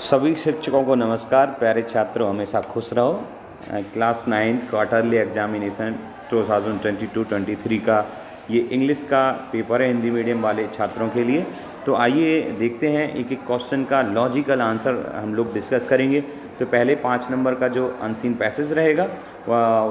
सभी शिक्षकों को नमस्कार। प्यारे छात्रों, हमेशा खुश रहो। क्लास 9 क्वार्टरली एग्जामिनेशन 2022-23 का ये इंग्लिश का पेपर है हिंदी मीडियम वाले छात्रों के लिए। तो आइए देखते हैं एक एक क्वेश्चन का लॉजिकल आंसर हम लोग डिस्कस करेंगे। तो पहले 5 नंबर का जो अनसीन पैसेज रहेगा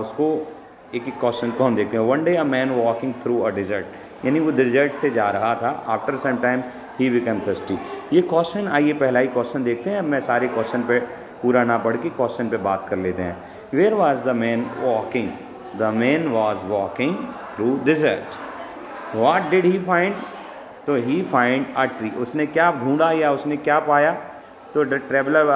उसको एक एक क्वेश्चन को हम देखते हैं। One day a man walking through a desert, यानी वो डिजर्ट से जा रहा था। After some time he become thirsty. ये क्वेश्चन, आइए पहला ही क्वेश्चन देखते हैं। मैं सारे क्वेश्चन पे पूरा ना पढ़ के क्वेश्चन पे बात कर लेते हैं। Where was the man walking? The man was walking through desert. What did he find? तो ही फाइंड अ ट्री। उसने क्या ढूंढा या उसने क्या पाया? तो the traveller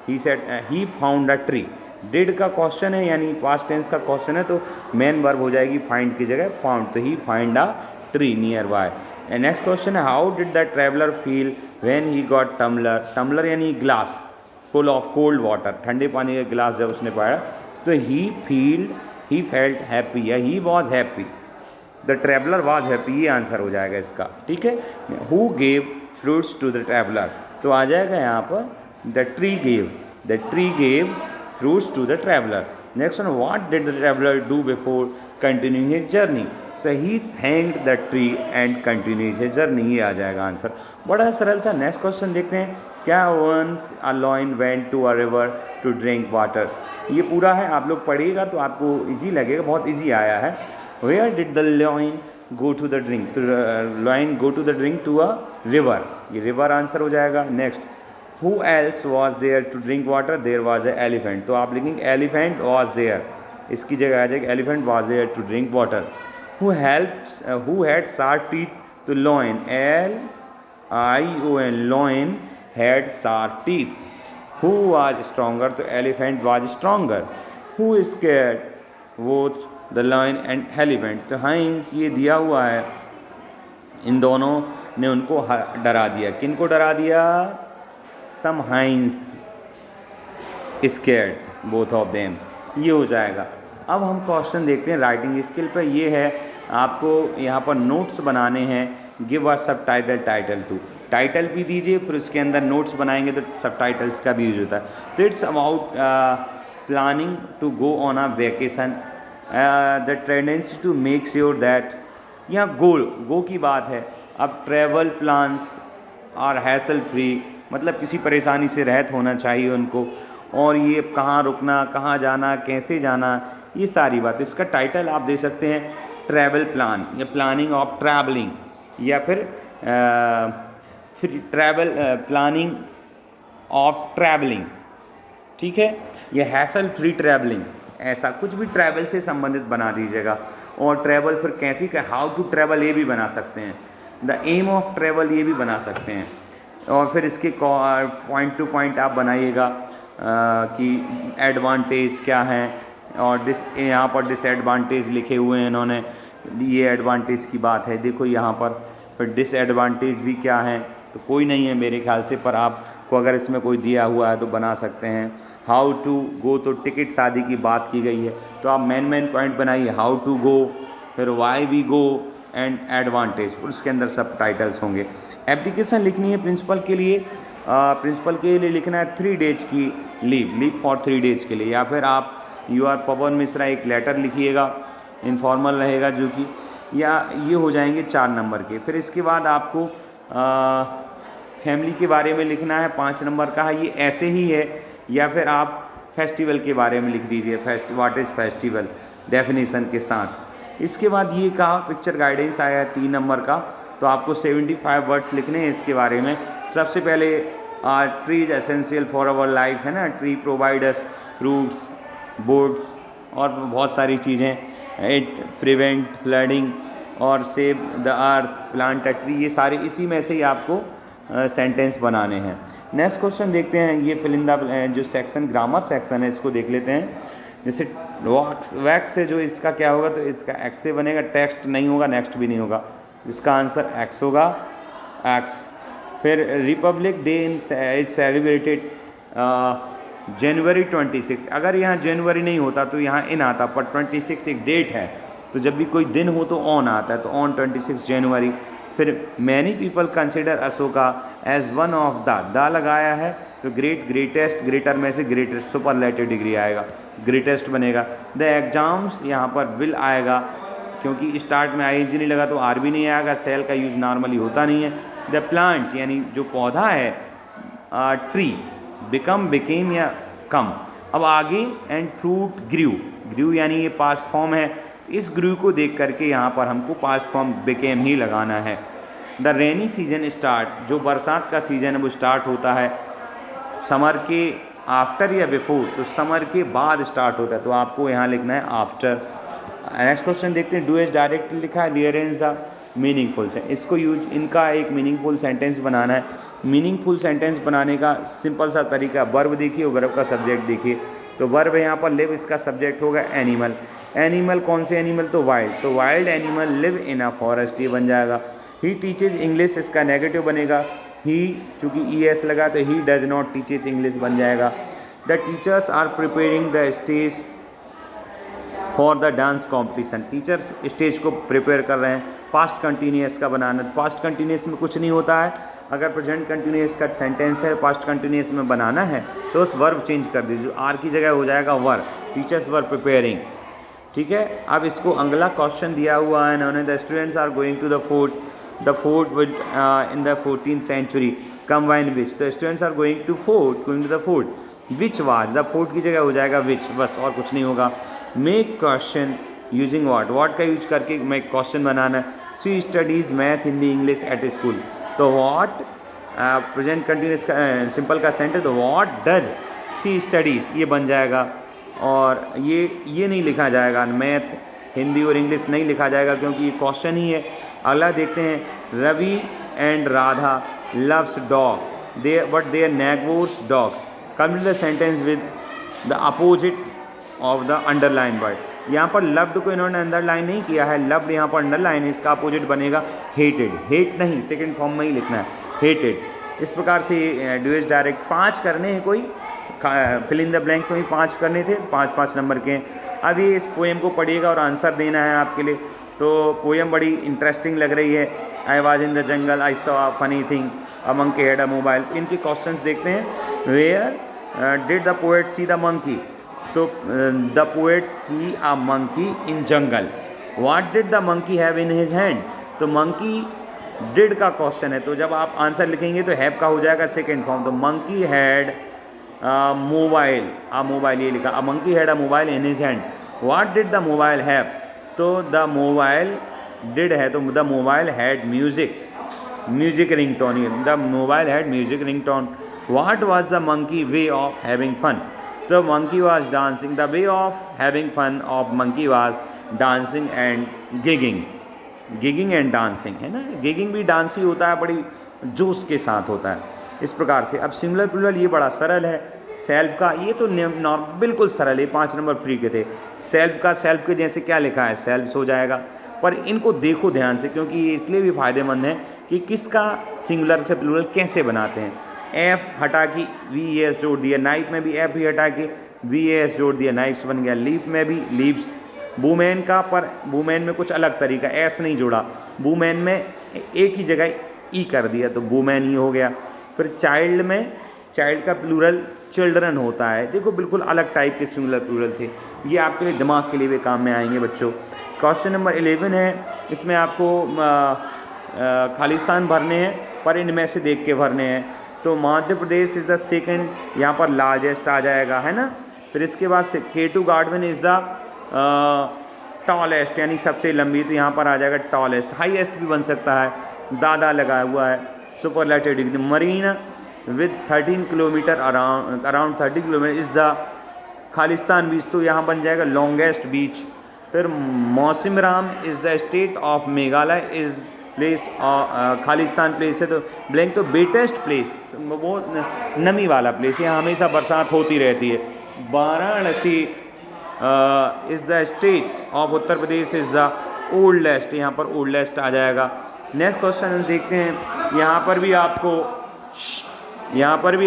he said he found a tree. Did का क्वेश्चन है, यानी पास्ट टेंस का क्वेश्चन है, तो मेन वर्ब हो जाएगी फाइंड की जगह फाउंड। तो he find a tree nearby. And next question है, how did the traveller feel when he got tumbler? Tumbler यानी glass full of cold water, ठंडे पानी का गिलास जब उसने पाया तो ही फेल्ट हैप्पी या he was happy. The traveller was happy, ये आंसर हो जाएगा इसका। ठीक है। Who gave fruits to the traveller? तो आ जाएगा यहाँ पर the tree gave fruits to the traveller. Next one, what did the traveller do before continuing his journey? तो he thanked the tree and continuing his journey, ये आ जाएगा answer. बड़ा सरल था। नेक्स्ट क्वेश्चन देखते हैं। क्या once a lion went to a river to drink water? ये पूरा है, आप लोग पढ़िएगा तो आपको इजी लगेगा, बहुत इजी आया है। Where did the lion go to the drink? तो lion go to the drink to a river, ये रिवर आंसर हो जाएगा। Next, who else was there to drink water? There was a elephant. तो आप लिखेंगे elephant was there, इसकी जगह आ जाएगा elephant was there to drink water. Who had sharp teeth? तो loin, L-I-O-N, loin had sharp teeth. Who was stronger? तो elephant was stronger. Who scared both the lion and elephant? तो Heinz, ये दिया हुआ है, इन दोनों ने उनको डरा दिया। किनको डरा दिया? Some Heinz scared both of them, ये हो जाएगा। अब हम क्वेश्चन देखते हैं राइटिंग स्किल पे। ये है, आपको यहाँ पर नोट्स बनाने हैं। गिव अ सब टाइटल टाइटल टू, टाइटल भी दीजिए, फिर उसके अंदर नोट्स बनाएंगे तो सब टाइटल्स का भी यूज होता है। तो it's about planning to go on a vacation, the tendency to make sure that, यहाँ गो की बात है। अब travel plans are hassle free, मतलब किसी परेशानी से रहित होना चाहिए उनको। और ये कहाँ रुकना, कहाँ जाना, कैसे जाना, ये सारी बात। इसका टाइटल आप दे सकते हैं ट्रैवल प्लान या प्लानिंग ऑफ ट्रैवलिंग, या फिर ट्रैवल प्लानिंग ऑफ ट्रैवलिंग। ठीक है, या हैसल फ्री ट्रैवलिंग, ऐसा कुछ भी ट्रैवल से संबंधित बना दीजिएगा। और ट्रैवल फिर कैसी का, हाउ टू ट्रैवल ये भी बना सकते हैं, द एम ऑफ ट्रैवल ये भी बना सकते हैं। और फिर इसके पॉइंट टू पॉइंट आप बनाइएगा कि एडवांटेज क्या हैं, और यहाँ पर डिसएडवांटेज लिखे हुए हैं इन्होंने, ये एडवांटेज की बात है। देखो यहाँ पर फिर डिसएडवांटेज भी क्या है, तो कोई नहीं है मेरे ख्याल से, पर आपको अगर इसमें कोई दिया हुआ है तो बना सकते हैं। हाउ टू गो, तो टिकट आदि की बात की गई है, तो आप मेन पॉइंट बनाइए, हाउ टू गो, फिर why we go and advantage, उसके अंदर सब टाइटल्स होंगे। एप्लीकेशन लिखनी है प्रिंसिपल के लिए, प्रिंसिपल के लिए लिखना है 3 डेज की लीव फॉर 3 डेज के लिए, या फिर आप यू आर पवन मिश्रा एक लेटर लिखिएगा, इनफॉर्मल रहेगा जो कि, या ये हो जाएंगे 4 नंबर के। फिर इसके बाद आपको फैमिली के बारे में लिखना है, 5 नंबर का है, ये ऐसे ही है। या फिर आप फेस्टिवल के बारे में लिख दीजिए, व्हाट इज़ फेस्टिवल डेफिनेशन के साथ। इसके बाद ये कहा पिक्चर गाइडेंस आया है 3 नंबर का, तो आपको 75 वर्ड्स लिखने हैं इसके बारे में। सबसे पहले tree is essential for our life, है ना, tree provide us fruits, boats और बहुत सारी चीज़ें। इट प्रिवेंट फ्लडिंग और save the earth, plant a tree, ये सारे इसी में से ही आपको सेंटेंस बनाने हैं। नेक्स्ट क्वेश्चन देखते हैं। ये फिल इन द जो सेक्शन ग्रामर सेक्शन है, इसको देख लेते हैं। जैसे वैक्स से जो इसका क्या होगा, तो इसका एक्स से बनेगा, टेक्स्ट नहीं होगा, नेक्स्ट भी नहीं होगा, इसका आंसर एक्स होगा, एक्स। फिर रिपब्लिक डे इज सेलिब्रेटेड जनवरी 26। अगर यहाँ जनवरी नहीं होता तो यहाँ इन आता, पर 26 एक डेट है, तो जब भी कोई दिन हो तो ऑन आता है, तो ऑन 26 जनवरी। फिर many people consider Ashoka as one of the लगाया है तो ग्रेट, ग्रेटेस्ट, ग्रेटर में से ग्रेटेस्ट सुपरलेटिव डिग्री आएगा, ग्रेटेस्ट बनेगा। द एग्जाम्स यहाँ पर विल आएगा, क्योंकि स्टार्ट में आई नहीं लगा तो आर भी नहीं आएगा, सेल का यूज़ नॉर्मली होता नहीं है। द प्लांट यानी जो पौधा है, ट्री, बिकम, बिकेम या कम। अब आगे एंड फ्रूट ग्रू, ग्रू यानी ये पास्ट फॉर्म है, इस ग्रू को देख करके यहाँ पर हमको पास्ट फॉर्म बिकेम ही लगाना है। द रेनी सीजन स्टार्ट, जो बरसात का सीज़न है वो स्टार्ट होता है समर के आफ्टर या बिफोर, तो समर के बाद स्टार्ट होता है, तो आपको यहाँ लिखना है आफ्टर। नेक्स्ट क्वेश्चन देखते हैं। डू एज डायरेक्टली लिखा है, रीअरेंज द मीनिंगफुल से, इसको यूज, इनका एक मीनिंगफुल सेंटेंस बनाना है। मीनिंगफुल सेंटेंस बनाने का सिंपल सा तरीका, वर्ब देखिए और वर्ब का सब्जेक्ट देखिए। तो वर्ब यहाँ पर लिव, इसका सब्जेक्ट होगा एनिमल। एनिमल कौन से एनिमल, तो वाइल्ड, तो wild animal live in a forest, ये बन जाएगा। ही टीचेज इंग्लिश, इसका नेगेटिव बनेगा ही, चूँकि ई एस लगा तो he does not teaches English बन जाएगा। The teachers are preparing the stage for the dance competition, teachers stage को प्रिपेयर कर रहे हैं। पास्ट कंटिन्यूस का बनाना, पास्ट कंटिन्यूस में कुछ नहीं होता है, अगर प्रेजेंट कंटिन्यूस का सेंटेंस है पास्ट कंटिन्यूस में बनाना है तो उस वर्ब चेंज कर दीजिए, आर की जगह हो जाएगा वर, टीचर्स वर प्रिपेयरिंग। ठीक है, अब इसको अगला क्वेश्चन दिया हुआ है इन्होंने, the students are going to the fort within the 14th century combine which, तो students are going to the fort which was, the fort की जगह हो जाएगा विच, बस और कुछ नहीं होगा। मेक क्वेश्चन यूजिंग व्हाट का यूज करके मैं क्वेश्चन बनाना है। She studies math Hindi English at school, तो व्हाट प्रेजेंट कंटिन्यूस का सिंपल का सेंटेंस, तो व्हाट डज शी स्टडीज़, ये बन जाएगा। और ये नहीं लिखा जाएगा, मैथ हिंदी और इंग्लिश नहीं लिखा जाएगा क्योंकि ये क्वेश्चन ही है। अगला देखते हैं। Ravi and Radha loves dog but their neighbours dogs, complete the sentence with the opposite of the underline word. यहाँ पर लव्ड को इन्होंने अंडरलाइन नहीं किया है, लव्ड यहाँ पर अंडरलाइन है, इसका अपोजिट बनेगा हेटेड, हेट नहीं, सेकंड फॉर्म में ही लिखना है हेटेड। इस प्रकार से ड्यूएस डायरेक्ट 5 करने हैं, कोई फिल इन द ब्लैंक्स में ही 5 करने थे, 5-5 नंबर के। अभी इस पोएम को पढ़िएगा और आंसर देना है आपके लिए। तो पोएम बड़ी इंटरेस्टिंग लग रही है। I was in the jungle, I saw a funny thing, a monkey had a mobile. इनके क्वेश्चंस देखते हैं। Where did the poet see the monkey, तो the poet see a monkey in jungle. What did the monkey have in his hand, तो monkey did का question है, तो जब आप आंसर लिखेंगे तो हैव का हो जाएगा सेकेंड फॉर्म। तो monkey had mobile, a mobile ये लिखा, a monkey had a mobile in his hand. What did the mobile have, तो द मोबाइल डिड है, तो the mobile had music ringtone, the mobile had music ringtone. What was the monkey way of having fun, तो monkey was dancing, the way of having fun of monkey was dancing and gigging and dancing, है ना, gigging भी dance ही होता है, बड़ी जोश के साथ होता है। इस प्रकार से अब सिंगुलर प्लूरल ये बड़ा सरल है। सेल्फ का ये तो बिल्कुल सरल है, 5 नंबर फ्री के थे। सेल्फ का सेल्फ के जैसे क्या लिखा है, सेल्फ्स हो जाएगा। पर इनको देखो ध्यान से, क्योंकि ये इसलिए भी फायदेमंद है कि किसका सिंगुलर से प्लूरल कैसे बनाते हैं। एफ हटा के वी एस जोड़ दिया, नाइफ में भी एफ ही हटा के वी एस जोड़ दिया, नाइफ्स बन गया। लीप में भी लीव्स। वुमेन का, पर वुमेन में कुछ अलग तरीका, एस नहीं जोड़ा, वुमेन में एक ही जगह ई कर दिया, तो वुमेन ही हो गया। फिर चाइल्ड में, चाइल्ड का प्लूरल चिल्ड्रन होता है। देखो बिल्कुल अलग टाइप के सिंगुलर प्लूरल थे, ये आपके लिए दिमाग के लिए भी काम में आएंगे बच्चों। क्वेश्चन नंबर 11 है, इसमें आपको खालिस्तान भरने हैं, पर इनमें से देख के भरने हैं। तो Madhya Pradesh is the second, यहाँ पर लार्जेस्ट आ जाएगा, है ना। फिर इसके बाद से केटू गार्डन इज़ द टॉलेस्ट, यानी सबसे लंबी, तो यहाँ पर आ जाएगा टॉलेस्ट। हाईएस्ट भी बन सकता है, दादा लगा हुआ है, superlative degree. Marina with 13 kilometre around 30 kilometre is the खालिस्तान बीच, तो यहाँ बन जाएगा लॉन्गेस्ट बीच। फिर Mawsynram is the state of Meghalaya is place, खालिस्तान प्लेस है, तो ब्लैंक तो वेटेस्ट प्लेस, वो नमी वाला प्लेस, यहाँ हमेशा बरसात होती रहती है। Varanasi is the state of Uttar Pradesh is the oldest, यहाँ पर ओल्डेस्ट आ जाएगा। नेक्स्ट क्वेश्चन देखते हैं। यहाँ पर भी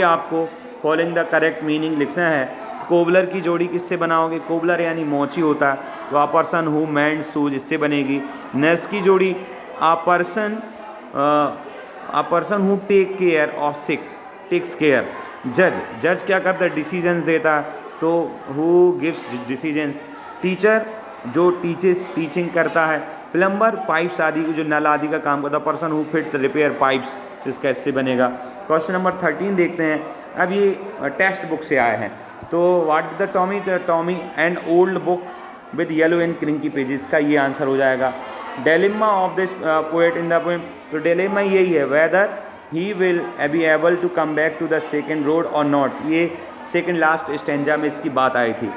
आपको फॉलोइंग द करेक्ट मीनिंग लिखना है। कोबलर की जोड़ी किससे बनाओगे, कोबलर यानी मोची होता है, तो a person who mend shoes, इससे बनेगी। नर्स की जोड़ी a person who take care of sick, takes care, जज, जज क्या करता है, डिसीजंस देता है, तो हु गिव्स डिसीजंस, टीचर जो टीचिंग करता है, प्लम्बर पाइप्स आदि जो नल आदि का काम करता है, person who fits repair pipes, इसका इससे बनेगा। क्वेश्चन नंबर 13 देखते हैं। अब ये टेक्स्ट बुक से आए हैं, तो what the Tommy and old book with yellow and crinkly pages, का ये आंसर हो जाएगा। Dilemma of this poet in the poem, तो डिलेमा यही है, whether he will be able to come back to the second road और not, ये second last stanza में इसकी बात आई थी।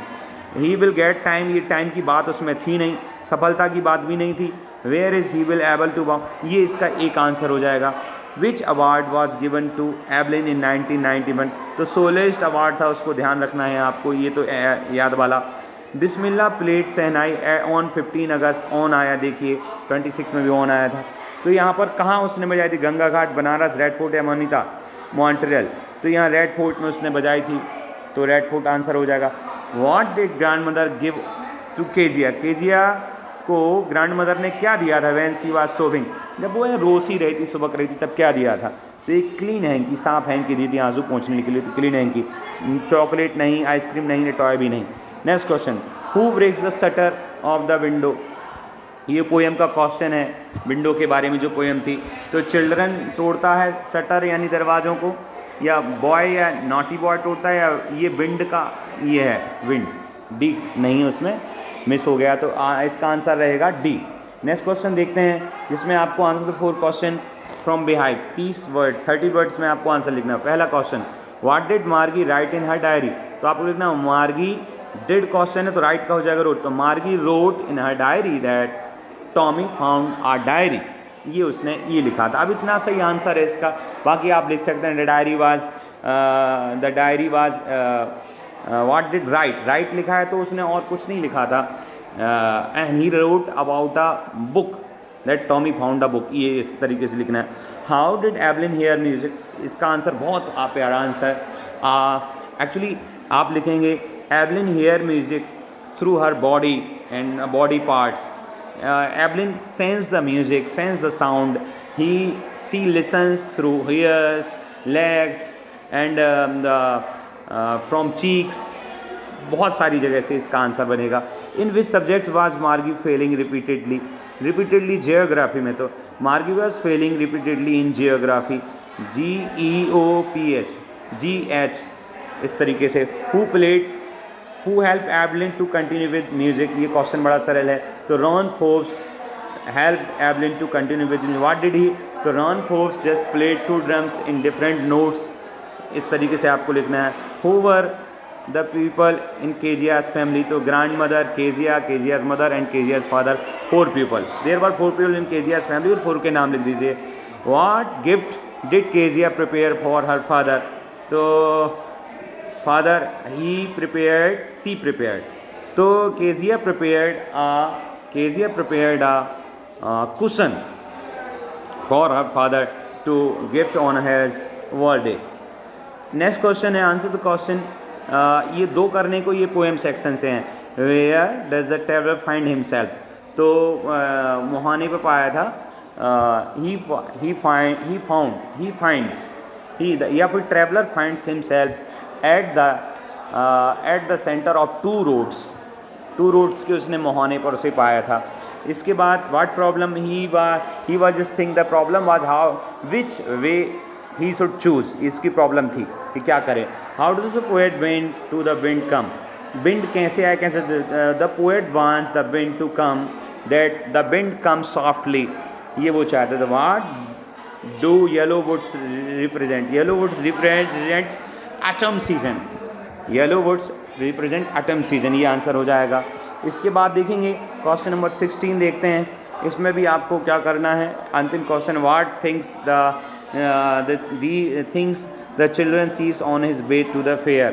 ही विल गेट टाइम, ये टाइम की बात उसमें थी नहीं, सफलता की बात भी नहीं थी। Where is he will able to bow, ये इसका एक आंसर हो जाएगा। Which award was given to Evelyn in 1991, तो सोलेस्ट अवार्ड था, उसको ध्यान रखना है आपको, ये तो याद वाला। Bismillah played shehnai on 15 August, on आया, देखिए 26 में भी ऑन आया था। तो यहाँ पर कहाँ उसने बजाई थी, गंगा घाट, बनारस, रेड फोर्ट या मॉन्ट्रियल, तो यहाँ रेड फोर्ट में उसने बजाई थी, तो रेड फोर्ट आंसर हो जाएगा। What did grandmother give to Kezia, Kezia को ग्रैंड मदर ने क्या दिया था, व्हेन शी वाज सोविंग, जब वो रोस ही रही थी, सुबक रही थी, तब क्या दिया था, तो एक क्लीन हैंकी, साफ हैंकी दी थी आंसू पहुँचने के लिए, तो क्लीन हैंकी, चॉकलेट नहीं, आइसक्रीम नहीं, टॉय भी नहीं। Next question, who breaks the shutter of the window, ये पोएम का क्वेश्चन है, विंडो के बारे में जो पोएम थी। तो चिल्ड्रन तोड़ता है शटर यानी दरवाज़ों को, या बॉय या नॉटी बॉय तोड़ता है, या ये विंड का ये है विंड, डी नहीं उसमें मिस हो गया, तो इसका आंसर रहेगा डी। नेक्स्ट क्वेश्चन देखते हैं, जिसमें आपको answer the 4 question from beehive, 30 words में आपको आंसर लिखना है। पहला क्वेश्चन, व्हाट डिड मार्गी राइट इन हर डायरी, तो आपको लिखना मार्गी डिड, क्वेश्चन है तो राइट का हो जाएगा रोट, तो Margie wrote in her diary that Tommy found a diary, ये उसने ये लिखा था। अब इतना सही आंसर है इसका, बाकी आप लिख सकते हैं the diary was what did write लिखा है, तो उसने और कुछ नहीं लिखा था। And he wrote about a book that Tommy found a book, ये इस तरीके से लिखना है। How did Evelyn hear music, इसका आंसर बहुत प्यारा आंसर, एक्चुअली आप लिखेंगे Evelyn hear music through her body and body parts, Evelyn sends the music, sends the sound. She listens through ears, legs, and from cheeks. बहुत सारी जगह से इसका आंसर बनेगा। In which subject was Margie failing repeatedly? Repeatedly geography में, तो Margie was failing repeatedly in geography. GEOPH इस तरीके से। Who helped Evelyn to continue with music? ये क्वेश्चन बड़ा सरल है, तो Ron Forbes helped Evelyn to continue with music. What did he? तो Ron Forbes just played 2 drums in different notes. इस तरीके से आपको लिखना है। Who were the people in Kezia's family? तो grandmother, Kezia's mother and Kezia's father, 4 people. There were 4 people in Kezia's family, और 4 के नाम लिख दीजिए। What gift did Kezia prepare for her father? तो father she prepared, तो Kezia prepared a cushion for her father to gift on his birthday. Next question है, answer the question, ये 2 करने को ये पोएम सेक्शन से हैं। Where does the traveller find himself, तो मुहाने पे पाया था, या फिर traveller finds himself at the centre of 2 roads के उसने मुहाने पर उसे पाया था। इसके बाद what problem he was just think, the problem was how which way he should choose, इसकी प्रॉब्लम थी कि क्या करे। How does the poet wind to the wind come, wind कैसे आए, कैसे, the poet wants the wind to come that the wind come softly, ये वो चाहते थे। What do yellow woods represent, yellow woods represent autumn season, yellow woods represent autumn season, ये answer हो जाएगा। इसके बाद देखेंगे क्वेश्चन नंबर 16 देखते हैं, इसमें भी आपको क्या करना है, अंतिम question, what things the children sees on his way to the fair,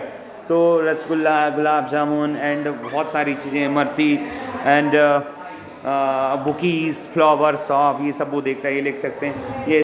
तो रसगुल्ला, गुलाब जामुन एंड बहुत सारी चीज़ें, इमरती एंड बुकीज़, फ्लावर्स ऑफ, ये सब वो देखता है, ये लिख सकते हैं। ये